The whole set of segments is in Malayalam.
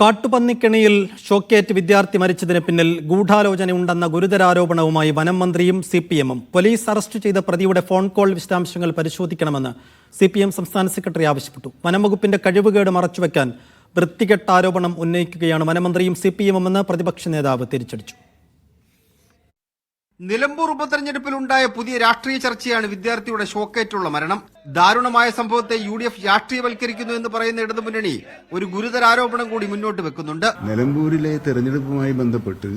കാട്ടുപന്നിക്കെണിയിൽ ഷോക്കേറ്റ് വിദ്യാർത്ഥി മരിച്ചതിന് പിന്നിൽ ഗൂഢാലോചനയുണ്ടെന്ന ഗുരുതരാരോപണവുമായി വനം മന്ത്രിയും സിപിഎമ്മും. പോലീസ് അറസ്റ്റ് ചെയ്ത പ്രതിയുടെ ഫോൺ കോൾ വിശദാംശങ്ങൾ പരിശോധിക്കണമെന്ന് സിപിഎം സംസ്ഥാന സെക്രട്ടറി ആവശ്യപ്പെട്ടു. വനംവകുപ്പിന്റെ കഴിവുകേട് മറച്ചുവെക്കാൻ വൃത്തികെട്ട ആരോപണം ഉന്നയിക്കുകയാണ് വനമന്ത്രിയും സിപിഎമ്മുമെന്ന് പ്രതിപക്ഷ നേതാവ് തിരിച്ചടിച്ചു. നിലമ്പൂർ ഉപതെരഞ്ഞെടുപ്പിലുണ്ടായ പുതിയ രാഷ്ട്രീയ ചർച്ചയാണ് വിദ്യാർത്ഥിയുടെ ഷോക്കേറ്റുള്ള മരണം. ദാരുണമായ സംഭവത്തെ UDF രാഷ്ട്രീയവൽക്കരിക്കുന്നു എന്ന് പറയുന്ന ഇടതുമുന്നണി ഒരു ഗുരുതരാരോപണം കൂടി മുന്നോട്ട് വെക്കുന്നുണ്ട്. നിലമ്പൂരിലെ തെരഞ്ഞെടുപ്പുമായി ബന്ധപ്പെട്ട്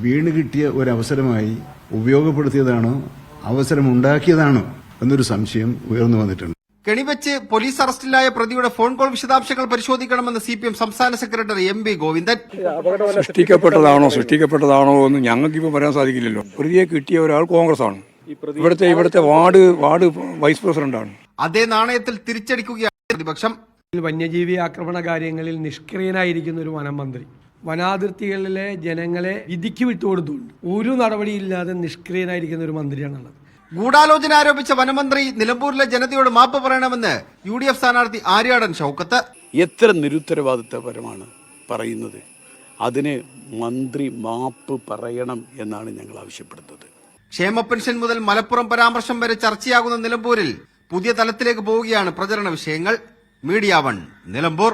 വീണ് കിട്ടിയ ഒരു അവസരമായി ഉപയോഗപ്പെടുത്തിയതാണോ, അവസരമുണ്ടാക്കിയതാണോ എന്നൊരു സംശയം ഉയർന്നു വന്നിട്ടുണ്ട്. കെണിവെച്ച് പോലീസ് അറസ്റ്റിലായ പ്രതിയുടെ ഫോൺ കോൾ വിശദാംശങ്ങൾ പരിശോധിക്കണമെന്ന് CPM സംസ്ഥാന സെക്രട്ടറി MB ഗോവിന്ദൻ. സൃഷ്ടിക്കപ്പെട്ടതാണോ എന്ന് ഞങ്ങൾക്കിപ്പോൾ പറയാൻ സാധിക്കില്ലല്ലോ. പ്രതിയെ കിട്ടിയ ഒരാൾ കോൺഗ്രസ് ആണ്, ഇവിടുത്തെ വാർഡ് വൈസ് പ്രസിഡന്റാണ്. അതേ നാണയത്തിൽ തിരിച്ചടിക്കുകയാണ് പ്രതിപക്ഷം. വന്യജീവി ആക്രമണ കാര്യങ്ങളിൽ നിഷ്ക്രിയനായിരിക്കുന്ന ഒരു വനം മന്ത്രി വനാതിർത്തികളിലെ ജനങ്ങളെ വിധിക്ക് വിട്ടുകൊടുത്തുകൊണ്ട് ഒരു നടപടിയില്ലാതെ നിഷ്ക്രിയനായിരിക്കുന്ന ഒരു മന്ത്രിയാണുള്ളത്. ഗൂഢാലോചന ആരോപിച്ച വനമന്ത്രി നിലമ്പൂരിലെ ജനതയോട് മാപ്പ് പറയണമെന്ന് UDF സ്ഥാനാർത്ഥി ആര്യാടൻ ഷൗക്കത്ത്. എത്ര നിരുത്തരവാദിത്തപരമാണ് പറയുന്നത്. അതിന് മന്ത്രി മാപ്പ് പറയണം എന്നാണ് ഞങ്ങൾ ആവശ്യപ്പെടുന്നത്. ക്ഷേമ പെൻഷൻ മുതൽ മലപ്പുറം പരാമർശം വരെ ചർച്ചയാകുന്ന നിലമ്പൂരിൽ പുതിയ തലത്തിലേക്ക് പോവുകയാണ് പ്രചരണ വിഷയങ്ങൾ. മീഡിയ 1 നിലമ്പൂർ.